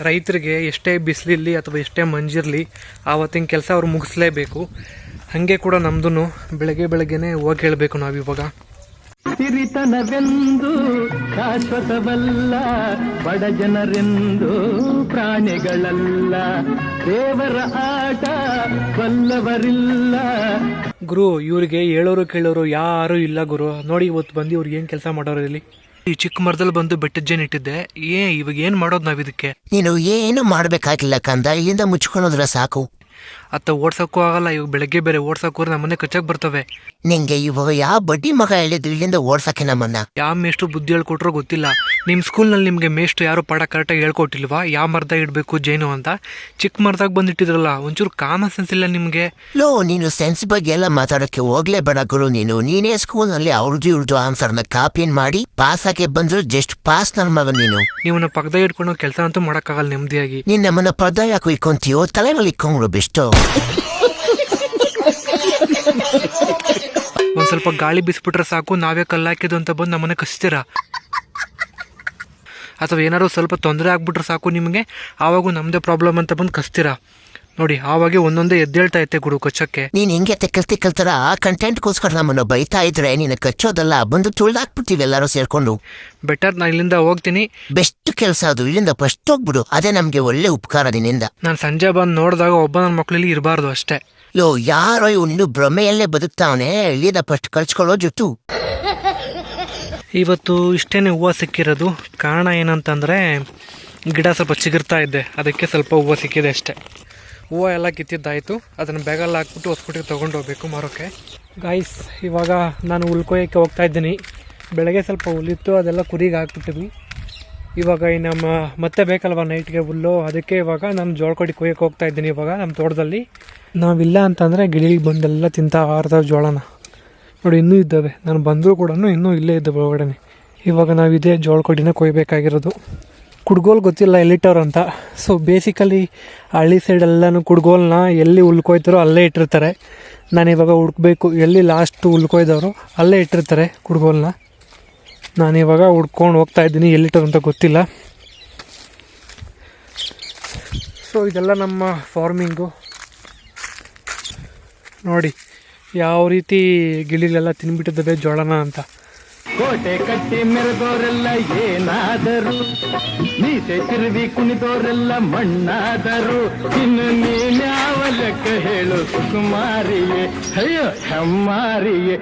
ರೈತರಿಗೆ ಎಷ್ಟೇ ಬಿಸಿಲಿರಲಿ ಅಥವಾ ಎಷ್ಟೇ ಮಂಜಿರಲಿ ಆವತ್ತಿನ ಕೆಲಸ ಅವ್ರು ಮುಗಿಸ್ಲೇಬೇಕು. ಹಾಗೆ ಕೂಡ ನಮ್ದು ಬೆಳಗ್ಗೆನೇ ಹೋಗಿ ಹೇಳಬೇಕು ನಾವಿವಾಗ. ಸಿರಿತನವೆಂದು ಶಾಶ್ವತವಲ್ಲ, ಬಡ ಜನರೆಂದು ಪ್ರಾಣಿಗಳಲ್ಲ, ದೇವರ ಆಟ ಬಲ್ಲವರಿಲ್ಲ. ಗುರು, ಇವ್ರಿಗೆ ಹೇಳೋರು ಕೇಳೋರು ಯಾರು ಇಲ್ಲ ಗುರು. ನೋಡಿ ಇವತ್ತು ಬಂದು ಇವ್ರಿಗೆ ಏನು ಕೆಲಸ ಮಾಡೋರು ಇಲ್ಲಿ. ಈ ಚಿಕ್ಕ ಮರದಲ್ಲಿ ಬಂದು ಬೆಟ್ಟದ ಜೇನು ಇಟ್ಟಿದ್ದೆ. ಇವಾಗ ಏನು ಮಾಡೋದು ನಾವು ಇದಕ್ಕೆ? ನೀನು ಏನು ಮಾಡ್ಬೇಕಾಗಿಲ್ಲ ಕಂದ, ಇಲ್ಲಿಂದ ಮುಚ್ಕೊಂಡೋದ್ರ ಸಾಕು. ಅತ್ತ ಓಡ್ಸೋಕ್ಕೂ ಆಗಲ್ಲ. ಇವಾಗ ಬೆಳಗ್ಗೆ ಬೇರೆ ಓಡ್ಸೋಕೋರು ನಮ್ಮನೆ ಕಚ್ಚಕ್ ಬರ್ತವೆ. ನಿಂಗೆ ಇವಾಗ ಯಾವ ಬಡ್ಡಿ ಮಗ ಹೇಳಿದ್ರು ಇಲ್ಲಿಂದ ಓಡ್ಸಕ್ಕೆ ನಮ್ಮನ್ನ? ಯಾವ ಮೇಷ್ಟು ಬುದ್ಧಿ ಹೇಳ್ಕೊಟ್ರೋ ಗೊತ್ತಿಲ್ಲ. ನಿಮ್ಮ ಸ್ಕೂಲ್ನಲ್ಲಿ ನಿಮಗೆ ಮೇಷ್ಟು ಯಾರು ಪಾಠ ಕರೆಕ್ಟಾಗಿ ಹೇಳ್ಕೊಟ್ಟಿಲ್ವಾ? ಯಾವ ಮರದಾಗ ಇಡಬೇಕು ಜೇನು ಅಂತ? ಚಿಕ್ಕ ಮರದಾಗ ಬಂದಿಟ್ಟಿದ್ರಲ್ಲ, ಒಂಚೂರು ಕಾಮನ್ ಸೆನ್ಸ್ ಇಲ್ಲ ನಿಮಗೆ? ಲೋ, ನೀನು ಸೆನ್ಸ್ ಬಗ್ಗೆ ಎಲ್ಲ ಮಾತಾಡೋಕ್ಕೆ ಹೋಗ್ಲೇ ಬೇಡ ಗುರು. ನೀನೇ ಸ್ಕೂಲ್ನಲ್ಲಿ ಅವ್ರದ್ದು ಆನ್ಸರ್ನ ಕಾಪಿನ್ ಮಾಡಿ ಪಾಸ್ ಆಗಿ ಬಂದ್ರು ಜಸ್ಟ್ ಪಾಸ್ ನನ್ನ ಮಗ ನೀನು. ನೀವನ್ನ ಪಕ್ಕದಾಗ ಇಟ್ಕೊಂಡು ಕೆಲಸ ಅಂತೂ ಮಾಡೋಕ್ಕಾಗಲ್ಲ ನೆಮ್ಮದಿಯಾಗಿ. ನೀನ್ ನಮ್ಮನ್ನ ಪರ್ದ ಯಾಕೋ ಇಕ್ಕೊಂತೀಯೋ? ತಲೆ ಮೇಲೆ ಇಕ್ಕೊಂಡ್ರು ಬೆಸ್ಟು. ಒಂದ್ ಸ್ವಲ್ಪ ಗಾಳಿ ಬಿಸ್ಬಿಟ್ರೆ ಸಾಕು, ನಾವೇ ಕಲ್ಲಾಕಿದ್ದು ಅಂತ ಬಂದು ನಮ್ಮನೆ ಕಸ್ತೀರಾ? ಅಥವಾ ಏನಾದ್ರು ಸ್ವಲ್ಪ ತೊಂದರೆ ಆಗ್ಬಿಟ್ರೆ ಸಾಕು ನಿಮಗೆ, ಆವಾಗೂ ನಮ್ದೇ ಪ್ರಾಬ್ಲಮ್ ಅಂತ ಬಂದು ಕಸ್ತೀರಾ? ನೋಡಿ, ಆವಾಗೆ ಒಂದೊಂದೇ ಎದ್ದೇಳ್ತಾ ಐತೆ ಗುರು ಕಚ್ಚಕ್ಕೆ. ನೀನ್ ಹಿಂಗೆ ತೆಕ್ಕಲ್ತಿಕ್ಕಲ್ತರ ಕಂಟೆಂಟ್ಗೋಸ್ಕರ ನಮ್ಮನ್ನು ಬೈತಾ ಇದ್ರೆ ನೀನು ಕಚ್ಚೋದಲ್ಲ, ಬಂದು ತುಳ್ದಾಕ್ಬಿಡ್ತೀವಿ ಎಲ್ಲರೂ ಸೇರ್ಕೊಂಡು. ಬೆಟರ್, ನಾನು ಇಲ್ಲಿಂದ ಹೋಗ್ತೀನಿ. ಬೆಸ್ಟ್ ಕೆಲಸ ಅದು. ಇಲ್ಲಿಂದ ಫಸ್ಟ್ ಹೋಗ್ಬಿಡು, ಅದೇ ನಮ್ಗೆ ಒಳ್ಳೆ ಉಪಕಾರ ನಿನ್ನಿಂದ. ನಾನು ಸಂಜೆ ಬಂದು ನೋಡಿದಾಗ ಒಬ್ಬ ನನ್ನ ಮಕ್ಕಳಲ್ಲಿ ಇರಬಾರ್ದು ಅಷ್ಟೇ. ಲೋ, ಯಾರೋ ಇವ್ ನೀನು ಭ್ರಮೆಯಲ್ಲೇ ಬದುಕ್ತಾವನೆ. ಇಲ್ಲಿಂದ ಫಸ್ಟ್ ಕಳ್ಸ್ಕೊಳ್ಳೋ ಜೊತು. ಇವತ್ತು ಇಷ್ಟೇನೆ ಹೂವು ಸಿಕ್ಕಿರೋದು. ಕಾರಣ ಏನಂತಂದರೆ ಗಿಡ ಸ್ವಲ್ಪ ಚಿಗುರ್ತಾ ಇದ್ದೆ, ಅದಕ್ಕೆ ಸ್ವಲ್ಪ ಹೂವು ಸಿಕ್ಕಿದೆ ಅಷ್ಟೇ. ಹೂವು ಎಲ್ಲ ಕಿತ್ತಿದ್ದಾಯಿತು. ಅದನ್ನು ಬ್ಯಾಗಲ್ಲಿ ಹಾಕ್ಬಿಟ್ಟು ಹೊಸ್ಬಿಟ್ಟಿಗೆ ತೊಗೊಂಡು ಹೋಗ್ಬೇಕು ಮಾರೋಕ್ಕೆ. ಗಾಯ್ಸ್, ಇವಾಗ ನಾನು ಹುಲ್ ಕೊಯ್ಯೋಕ್ಕೆ ಹೋಗ್ತಾ ಇದ್ದೀನಿ. ಬೆಳಗ್ಗೆ ಸ್ವಲ್ಪ ಹುಲ್ಲಿತ್ತು, ಅದೆಲ್ಲ ಕುರಿಗೆ ಹಾಕ್ಬಿಟ್ಟಿದ್ವಿ. ಇವಾಗ ನಮ್ಮ ಮತ್ತೆ ಬೇಕಲ್ವ ನೈಟ್ಗೆ ಹುಲ್ಲು, ಅದಕ್ಕೆ ಇವಾಗ ನಾನು ಜೋಳ ಕೊಯ್ಯೋಕ್ಕೆ ಹೋಗ್ತಾ ಇದ್ದೀನಿ. ಇವಾಗ ನಮ್ಮ ತೋಟದಲ್ಲಿ ನಾವಿಲ್ಲ ಅಂತಂದರೆ ಗಿಳಿಗೆ ಬಂದೆಲ್ಲ ತಿಂತಾ ಆರ್ತಾವೆ ಜೋಳನ. ನೋಡಿ, ಇನ್ನೂ ಇದ್ದಾವೆ. ನಾನು ಬಂದರೂ ಕೂಡ ಇನ್ನೂ ಇಲ್ಲೇ ಇದ್ದಾವೆ ಒಳಗಡೆ. ಇವಾಗ ನಾವಿದೇ ಜೋಳ ಕೊಯ್ಬೇಕಾಗಿರೋದು. ಕುಡ್ಗೋಲ್ ಗೊತ್ತಿಲ್ಲ ಎಲ್ಲಿಟ್ಟವ್ರು ಅಂತ. ಸೊ ಬೇಸಿಕಲಿ ಹಳ್ಳಿ ಸೈಡೆಲ್ಲನೂ ಕುಡ್ಗೋಲ್ನ ಎಲ್ಲಿ ಹುಲ್ಕೊಯ್ತಾರೋ ಅಲ್ಲೇ ಇಟ್ಟಿರ್ತಾರೆ. ನಾನಿವಾಗ ಹುಡ್ಕಬೇಕು ಎಲ್ಲಿ ಲಾಸ್ಟ್ ಹುಲ್ಕೊಯ್ದವರು ಅಲ್ಲೇ ಇಟ್ಟಿರ್ತಾರೆ ಕುಡ್ಗೋಲ್ನ. ನಾನಿವಾಗ ಹುಡ್ಕೊಂಡು ಹೋಗ್ತಾ ಇದ್ದೀನಿ, ಎಲ್ಲಿಟ್ಟರು ಅಂತ ಗೊತ್ತಿಲ್ಲ. ಸೊ ಇದೆಲ್ಲ ನಮ್ಮ ಫಾರ್ಮಿಂಗು. ನೋಡಿ ಯಾವ ರೀತಿ ಗಿಳಿಲೆಲ್ಲ ತಿನ್ಬಿಟ್ಟಿದ್ದಾವೆ ಜೋಳನ ಅಂತ. ಕೋಟೆ ಕಟ್ಟಿ ಮೆರೆದೋರೆಲ್ಲ ಏನಾದರು, ಮೀಸೆ ತಿರುವಿ ಕುಣಿದೋರೆಲ್ಲ ಮಣ್ಣಾದರು. ಇನ್ನು ನೀನ್ಯಾವ ಲೆಕ್ಕ ಹೇಳು ಸುಕುಮಾರಿಯೇ, ಅಯ್ಯೋ ಹೆಮ್ಮಾರಿಯೇ.